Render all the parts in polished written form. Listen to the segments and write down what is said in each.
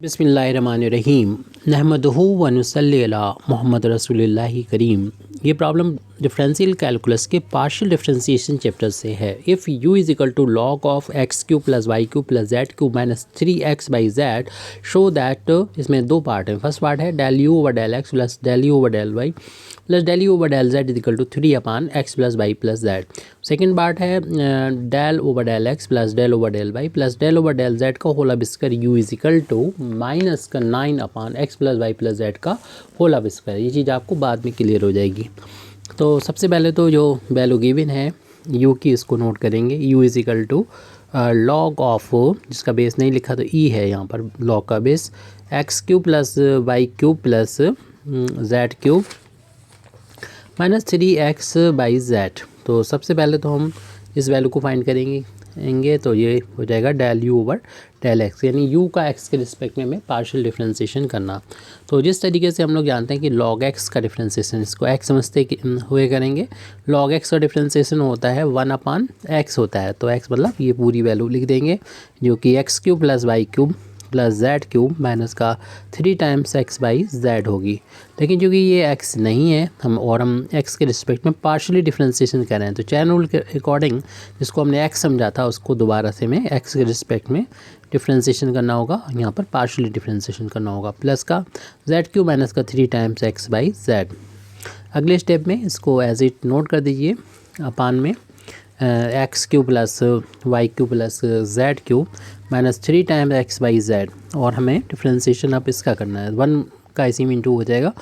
बिस्मिल्लाहिर्रहमानिर्रहीम नहमदुहु व नुसल्ली अला मोहम्मद रसूलुल्लाहि करीम। ये प्रॉब्लम डिफरेंशियल कैलकुलस के पार्शियल डिफरेंशिएशन चैप्टर से है। If u is equal to log of x cube plus y cube plus z cube minus 3x by z show that, इसमें दो पार्ट हैं। फर्स्ट पार्ट है del u over del x plus del u over del y plus del u over del z is equal to 3 upon x plus y plus z. Second part है del over del x plus del over del y plus del over del z का whole square u is equal to minus का 9 upon x plus y plus z का whole square. ये चीज़ आपको बाद में clear हो जाएगी। तो सबसे पहले तो जो वैल्यू गिवन है u की, इसको नोट करेंगे। u is equal to log of, जिसका बेस नहीं लिखा तो e है यहाँ पर, लॉग का base x cube plus y cube plus z cube minus 3x by z. तो सबसे पहले तो हम इस वैल्यू को फाइंड करेंगे तो ये हो जाएगा del u over del x, यानी u का x के रिस्पेक्ट में हमें पार्शियल डिफरेंशिएशन करना। तो जिस तरीके से हम लोग जानते हैं कि log x का डिफरेंशिएशन, इसको x समझते हुए करेंगे। log x का डिफरेंशिएशन होता है 1 अपान x होता है, तो x मतलब ये पूरी वैल्यू लिख देंगे जो कि x cube plus y cube plus z cube minus का 3 टाइम्स एक्स बाई जेड होगी। लेकिन क्योंकि ये x नहीं है हम x के रिस्पेक्ट में पार्शियली डिफरेंशिएशन कर रहे हैं, तो चैन रूल के अकॉर्डिंग जिसको हमने x समझा था उसको दोबारा से हमें x के रिस्पेक्ट में डिफरेंशिएशन करना होगा, यहाँ पर पार्शियली डिफरेंशिएशन करना होगा। प्लस का जेड क्यूब माइनस का 3 टाइम्स एक्स बाई जेड। अगले स्टेप में इसको एज इट नोट कर दीजिए, अपान में x cube plus y cube plus z cube minus 3 times x by z. और हमें डिफरेंशिएशन अब इसका करना है, 1 का इसी में 2 हो जाएगा।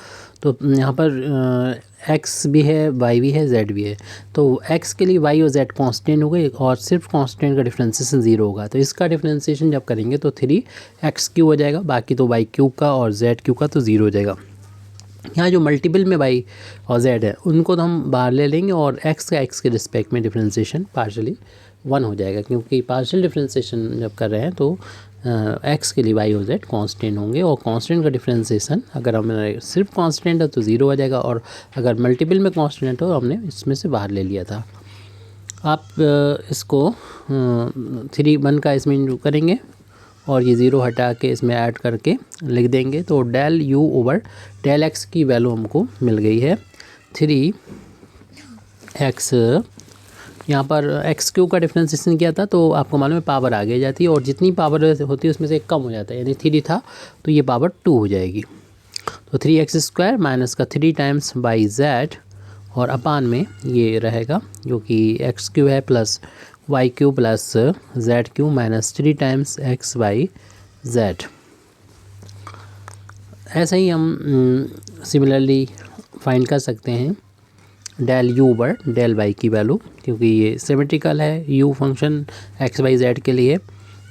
तो यहाँ पर x भी है, y भी है, z भी है। तो x के लिए y और z कांस्टेंट हो गए और सिर्फ कांस्टेंट का डिफरेंशिएशन 0 होगा। तो इसका डिफरेंशिएशन जब करेंगे तो 3x क्यूब हो जाएगा, बाकी तो y क्यूब का और z क्यूब का तो 0 हो जाएगा। यहाँ जो मल्टीपल में y और z है उनको तो हम बाहर ले लेंगे और x का x के रिस्पेक्ट में डिफरेंशिएशन पार्शियली 1 हो जाएगा, क्योंकि पार्शियल डिफरेंशिएशन जब कर रहे हैं तो x के लिए y और z कांस्टेंट होंगे। और कांस्टेंट का डिफरेंशिएशन अगर हम सिर्फ कांस्टेंट है तो 0 हो जाएगा, और अगर मल्टीपल में कांस्टेंट हो हमने इसमें से बाहर ले लिया था। आप इसको 1 का इसमें करेंगे और ये 0 हटा के इसमें ऐड करके लिख देंगे। तो del u over del x की वैल्यू हमको मिल गई है 3x। यहाँ पर एक्स क्यूब का डिफरेंशिएशन किया था तो आपको मालूम है पावर आगे जाती है, और जितनी पावर होती है उसमें से एक कम हो जाता है, यानी 3 था तो ये पावर 2 हो जाएगी। तो 3x स्क्वायर माइनस का 3 टाइम्स बाई जेड और अपान में ये रहेगा जो कि एक्स क्यूब है plus y cube plus z cube minus 3 times x by z. ऐसे ही हम सिमिलरली फाइंड कर सकते हैं del u over del y की वैल्यू, क्योंकि ये सिमेट्रिकल है u function x by z के लिए,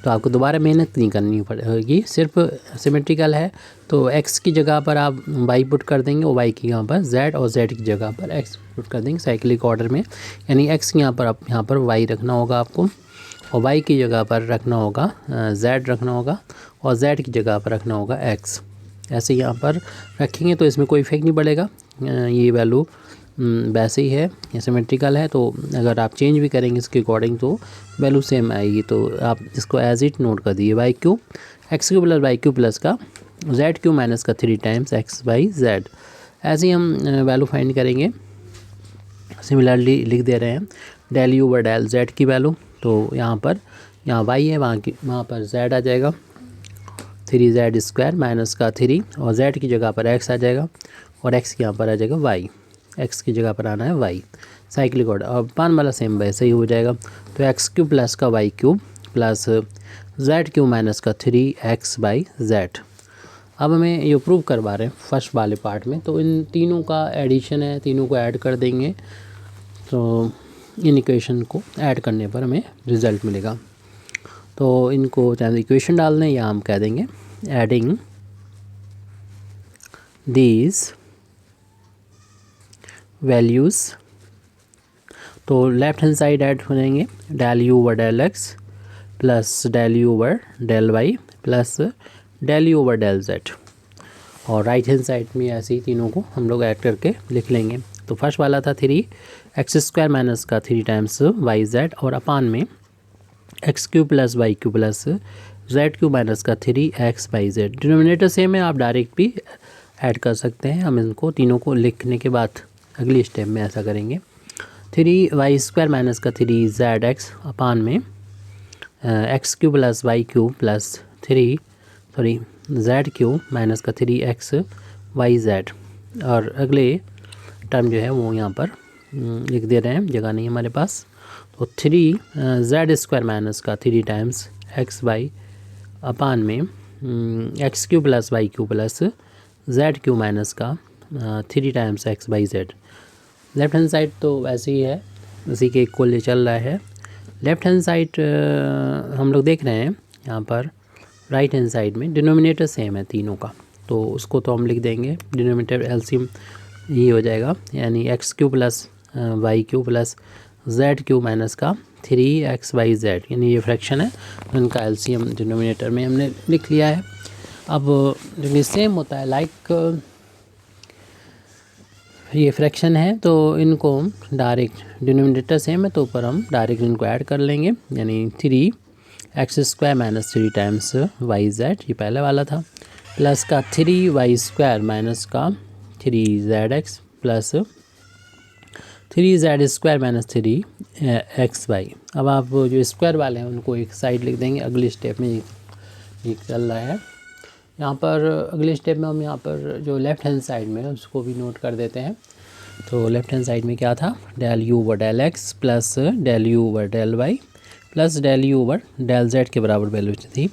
तो आपको दोबारा मेहनत नहीं करनी पड़ेगी, सिर्फ सिमेट्रिकल है। तो x की जगह पर आप y पुट कर देंगे और y की यहाँ पर z और z की जगह पर x पुट कर देंगे साइक्लिक ऑर्डर में, यानी x यहाँ पर यहाँ पर y रखना होगा आपको, और y की जगह पर रखना होगा z रखना होगा, और z की जगह पर रखना होगा x। ऐसे यहाँ पर रखेंगे तो इसमें कोई इफेक्ट नहीं पड़ेगा, ये वैल्यू वैसे ही है, ये सिमेट्रिकल है। तो अगर आप चेंज भी करेंगे इसके अकॉर्डिंग तो वैल्यू सेम आएगी। तो आप इसको एज इट नोट कर दिए, y cube x cube plus y cube plus का जेड क्यूब माइनस का 3 टाइम्स एक्स बाई जेड। ऐसे ही हम वैल्यू फाइंड करेंगे, सिमिलरली लिख दे रहे हैं del u over del z की वैल्यू। तो यहाँ वाई है, वहाँ पर जेड आ जाएगा 3z स्क्वायर माइनस का 3, और z की जगह पर x आ जाएगा और x की यहाँ पर आ जाएगा y, x की जगह पर आना है y साइक्लिक ऑर्डर, और पान वाला सेम वैसे ही हो जाएगा। तो एक्स क्यूब प्लस का y cube plus z cube minus का 3x बाई जेड। अब हमें ये प्रूव करवा रहे हैं फर्स्ट वाले पार्ट में, तो इन तीनों का एडिशन है, तीनों को ऐड कर देंगे तो इन इक्वेशन को ऐड करने पर हमें रिज़ल्ट मिलेगा। तो इनको चाहे इक्वेशन डाल दें या हम कह देंगे एडिंग दीज वैल्यूज़। तो लेफ्ट हैंड साइड ऐड हो जाएंगे del u over del x plus del u over del y plus del u over del z, और राइट हैंड साइड में ऐसे ही तीनों को हम लोग ऐड करके लिख लेंगे। तो फर्स्ट वाला था 3x स्क्वायर माइनस का 3 टाइम्स वाई जेड, और अपान में x cube plus y cube plus z cube minus का 3x/z। डिनोमिनेटर सेम है, आप डायरेक्ट भी ऐड कर सकते हैं। हम इनको तीनों को लिखने के बाद अगली स्टेप में ऐसा करेंगे। 3y² माइनस का 3zx अपान में x³ plus y³ plus z³ minus का 3xyz। और अगले टर्म जो है वो यहाँ पर लिख दे रहे हैं, जगह नहीं हमारे पास। तो 3z² माइनस का 3 टाइम्स xy अपान में x³ plus y³ plus z³ minus का 3 times xyz। Left hand side तो वैसे ही है, उसी के इक्वल चल रहा है। लेफ्ट हैंड साइड हम लोग देख रहे हैं यहाँ पर राइट हैंड साइड में डिनोमिनेटर सेम है तीनों का, तो उसको तो हम लिख देंगे डिनोमिनेटर एलसीएम ये हो जाएगा, यानी x³ plus y³ plus z³ minus का 3xyz, यानी ये फ्रैक्शन है, उनका एलसीएम डिनोमिनेटर में हमने लिख लिया है। अब जब ये सेम होता है लाइक ये फ्रैक्शन है तो इनको डायरेक्ट डिनोमिनेटर सेम है तो ऊपर हम डायरेक्ट इनको ऐड कर लेंगे, यानी 3x² माइनस 3 टाइम्स yz, ये पहले वाला था, प्लस का 3y² माइनस का 3zx plus 3z² minus 3xy। अब आप जो स्क्वायर वाले हैं उनको एक साइड लिख देंगे, अगली स्टेप में ये चल रहा है। यहाँ पर अगले स्टेप में हम यहाँ पर जो लेफ़्ट हैंड साइड में है उसको भी नोट कर देते हैं। तो लेफ़्ट हैंड साइड में क्या था, del u over del x plus del u over del y plus del u over del z के बराबर वैल्यू थी।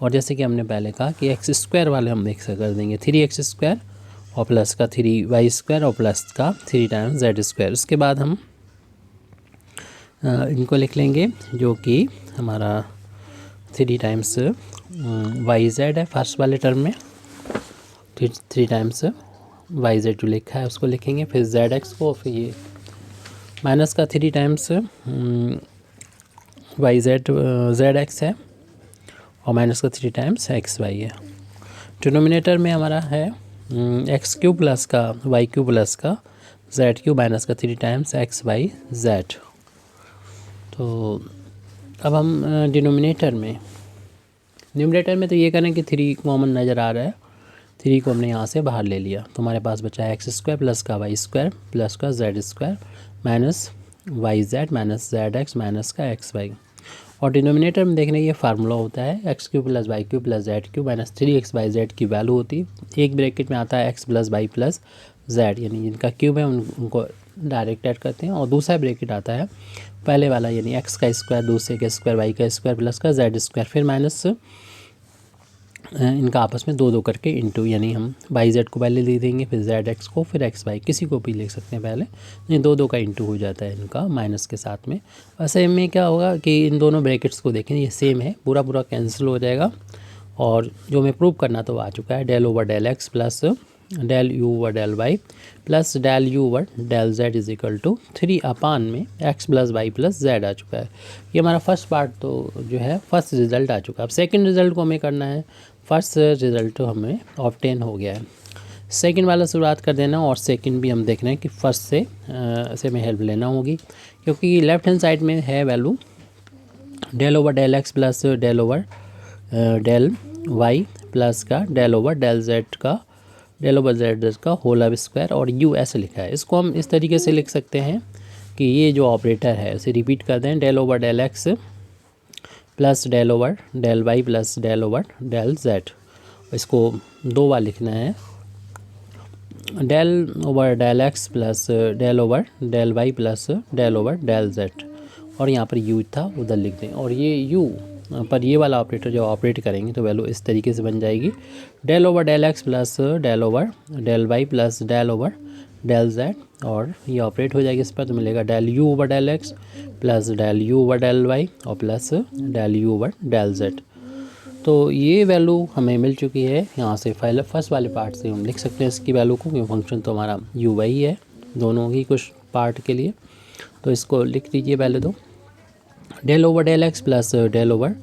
और जैसे कि हमने पहले कहा कि x² वाले हम एक से कर देंगे 3x² और प्लस का 3y² और प्लस का 3 टाइम्स z²। उसके बाद हम इनको लिख लेंगे जो कि हमारा 3 टाइम्स yz है फर्स्ट वाले टर्म में, 3 टाइम्स yz जो लिखा है उसको लिखेंगे, फिर zx को, फिर ये माइनस का 3 टाइम्स zx है और माइनस का 3 टाइम्स xy है। डिनोमिनेटर में हमारा है x³ प्लस का y³ प्लस का z³ माइनस का 3 टाइम्स xyz। तो अब हम डिनोमिनेटर में तो ये करें कि 3 कॉमन नज़र आ रहा है, 3 को हमने यहाँ से बाहर ले लिया, तो हमारे पास बचा है x² प्लस का y² प्लस का z² minus yz minus zx minus का xy। और डिनोमिनेटर में देखने ये फार्मूला होता है x³ plus y³ plus z³ minus 3xyz की वैल्यू होती है। एक ब्रैकेट में आता है x plus y plus z, यानी जिनका क्यूब है उनको डायरेक्ट ऐड करते हैं, और दूसरा ब्रैकेट आता है पहले वाला, यानी x का स्क्वायर, दूसरे का स्क्वायर, y का स्क्वायर प्लस का z², फिर माइनस इनका आपस में 2 करके इंटू, यानी हम yz को पहले लिख देंगे, फिर zx को, फिर xy, किसी को भी लिख सकते हैं पहले, ये 2 का इंटू हो जाता है इनका माइनस के साथ में। वैसे में क्या होगा कि इन दोनों ब्रैकेट्स को देखें ये सेम है, पूरा कैंसिल हो जाएगा, और जो मैं प्रूव करना तो आ चुका है, del over del x plus del u over del y plus del u over del z is equal to 3 upon में x plus y plus z आ चुका है। ये हमारा फर्स्ट पार्ट तो जो है फर्स्ट रिज़ल्ट आ चुका है। अब सेकंड रिज़ल्ट को हमें करना है, फर्स्ट रिज़ल्ट तो हमें ऑब्टेन हो गया है, सेकंड वाला शुरुआत कर देना, और सेकंड भी हम देख रहे हैं कि फर्स्ट से हमें हेल्प लेना होगी, क्योंकि लेफ़्ट हैंड साइड में है value del over del x plus del over del y plus का डेल ओवर डेल z का डेल ओवर z का होल स्क्वायर, और u ऐसे लिखा है। इसको हम इस तरीके से लिख सकते हैं कि ये जो ऑपरेटर है उसे रिपीट कर दें, del over del x plus del over del y plus del over del z। इसको 2 बार लिखना है, del over del x plus del over del y plus del over del z, और यहाँ पर u था उधर लिख दें, और ये u पर ये वाला ऑपरेटर जो ऑपरेट करेंगे तो वैल्यू इस तरीके से बन जाएगी, del over del x plus del over del y plus del over del z, और ये ऑपरेट हो जाएगी इस पर, तो मिलेगा del u over del x plus del u over del y और plus del u over del z। तो ये वैल्यू हमें मिल चुकी है। यहाँ से फर्स्ट वाले पार्ट से हम लिख सकते हैं इसकी वैल्यू को, क्योंकि फंक्शन तो हमारा u वही है दोनों ही कुछ पार्ट के लिए, तो इसको लिख दीजिए पहले तो, del over del x plus del over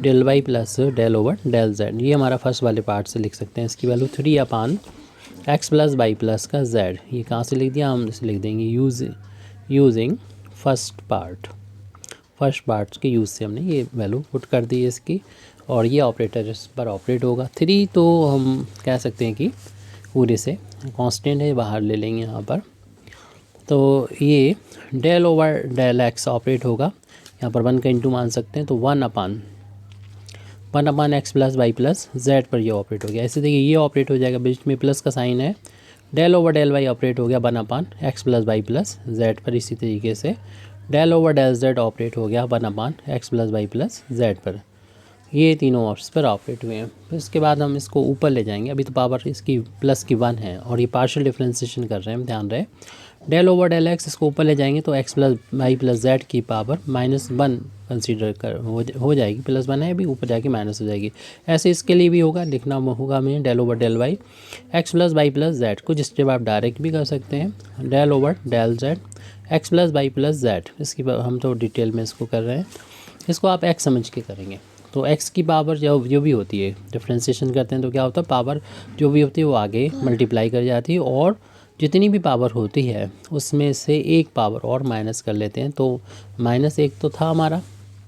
del y plus del over del z, ये हमारा फर्स्ट वाले पार्ट से लिख सकते हैं। इसकी वैल्यू 3 अपान x प्लस y प्लस का z, ये कहाँ से लिख दिया, हम इसे लिख देंगे यूजिंग फर्स्ट पार्ट के यूज़ से हमने ये वैल्यू पुट कर दी है इसकी। और ये ऑपरेटर इस पर ऑपरेट होगा। 3 तो हम कह सकते हैं कि पूरे से कांस्टेंट है, बाहर ले लेंगे यहाँ पर। तो ये del over del x operate होगा, यहाँ पर 1 का इंटू मान सकते हैं, तो 1 upon x plus y plus z पर ये ऑपरेट हो गया। ऐसे देखिए ये ऑपरेट हो जाएगा, बीच में प्लस का साइन है, del over del y operate हो गया 1 upon x plus y plus z पर। इसी तरीके से del over del z operate हो गया 1 upon x plus y plus z पर। ये तीनों ऑप्शन पर ऑपरेट हुए हैं। फिर उसके बाद हम इसको ऊपर ले जाएंगे। अभी तो पावर इसकी प्लस की 1 है और ये पार्शियल डिफरेंशिएशन कर रहे हैं, ध्यान रहे। डेल ओवर डेल एक्स इसको ऊपर ले जाएंगे तो x plus y plus z की पावर -1 कंसीडर कर हो जाएगी, +1 है अभी, ऊपर जाके माइनस हो जाएगी। ऐसे इसके लिए भी होगा, लिखना होगा हमें del over del y x plus y plus z. कुछ स्टेप आप डायरेक्ट भी कर सकते हैं, del over del z x plus y plus z. इसकी हम तो डिटेल में इसको कर रहे हैं, इसको आप एक्स समझ के करेंगे। तो एक्स की पावर जो भी होती है, डिफ्रेंशिएशन करते हैं तो क्या होता है, पावर जो भी होती है वो आगे मल्टीप्लाई कर जाती है और जितनी भी पावर होती है उसमें से एक पावर और माइनस कर लेते हैं। तो -1 तो था हमारा,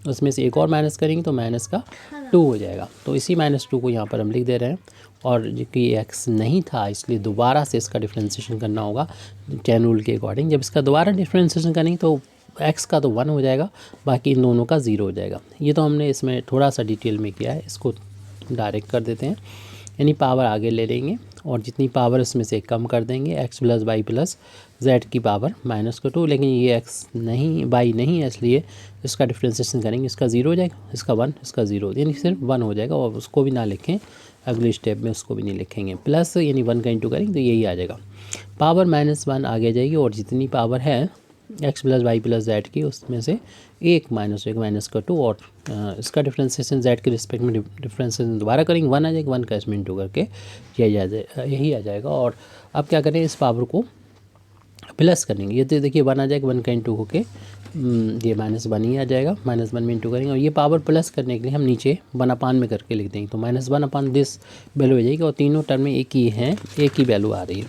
उसमें से एक और माइनस करेंगे तो -2 हो जाएगा। तो इसी -2 को यहाँ पर हम लिख दे रहे हैं। और क्योंकि एक्स नहीं था इसलिए दोबारा से इसका डिफ्रेंशिएशन करना होगा चैन रूल के अकॉर्डिंग। जब इसका दोबारा डिफ्रेंशिएशन करेंगे तो एक्स का तो 1 हो जाएगा, बाकी इन दोनों का 0 हो जाएगा। ये तो हमने इसमें थोड़ा सा डिटेल में किया है, इसको डायरेक्ट कर देते हैं। यानी पावर आगे ले लेंगे और जितनी पावर इसमें से कम कर देंगे, x plus y plus z की पावर -2। लेकिन ये एक्स नहीं, वाई नहीं है, इसलिए इसका डिफ्रेंशिएशन करेंगे, इसका 0 हो जाएगा, इसका 1, इसका 0, यानी सिर्फ 1 हो जाएगा। और उसको भी ना लिखें, अगले स्टेप में उसको भी नहीं लिखेंगे। प्लस यानी 1 का इंटू करेंगे तो यही आ जाएगा, पावर -1 आगे जाएगी और जितनी पावर है x plus y plus z की उसमें से एक -2 और इसका डिफ्रेंशिएशन जेड के रिस्पेक्ट में डिफ्रेंशिएशन दोबारा करेंगे, 1 आ जाएगा, 1 का इसमें इंटू करके यही आ जाएगा। और अब क्या करें, इस पावर को प्लस करेंगे। ये तो देखिए 1 आ जाएगा, 1 का इंटू होके ये -1 ही आ जाएगा, -1 में इंटू करेंगे। और ये पावर प्लस करने के लिए हम नीचे 1 अपान में करके लिख देंगे, तो -1 अपान दिस वैल्यू हो जाएगी। और तीनों टर्म में एक ही हैं, एक ही वैल्यू आ रही है।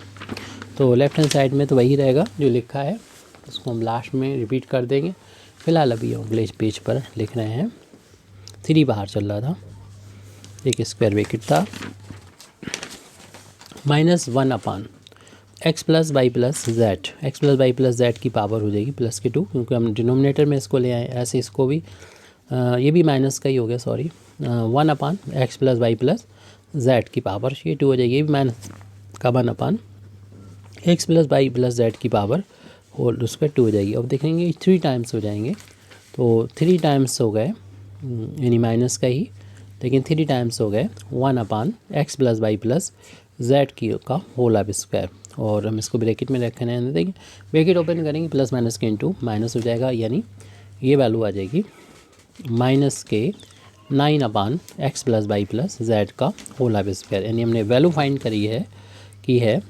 तो लेफ्ट हैंड साइड में तो वही रहेगा जो लिखा है, उसको हम लास्ट में रिपीट कर देंगे। फिलहाल अभी हम अगले पेज पर लिख रहे हैं। 3 बाहर चल रहा था, एक स्क्वायर ब्रैकेट था, -1 upon x plus y plus z. X plus y plus z की पावर हो जाएगी +2, क्योंकि हम डिनोमिनेटर में इसको ले आए। ऐसे इसको भी ये भी माइनस का ही हो गया, sorry, 1 upon x plus y plus z की पावर ये 2 हो जाएगी। ये भी माइनस का 1 upon x plus y plus z की पावर होल उसका 2 हो जाएगी। अब देखेंगे 3 टाइम्स हो जाएंगे, तो 3 टाइम्स हो गए, यानी माइनस का ही, लेकिन 3 टाइम्स हो गए 1 upon x plus y plus z की का होल ऑफ स्क्वायर। और हम इसको ब्रैकेट में रखने हैं, देखिए ब्रैकेट ओपन करेंगे, प्लस माइनस के इंटू माइनस हो जाएगा, यानी ये वैल्यू आ जाएगी -9 upon x plus y plus z का होल ऑफ स्क्वायर। यानी हमने वैल्यू फाइंड करी है कि है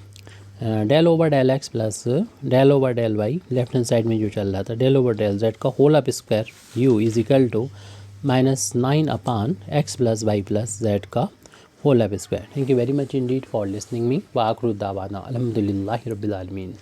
del over del x plus del over del y, left hand side में जो चल रहा था, डेल ओवर डेल जेड का whole of square u is equal to -9 upon x plus y plus z का whole of square. Thank you very much indeed for listening me. व आखिर दावाना अल्हम्दुलिल्लाहि रब्बिल आलमीन।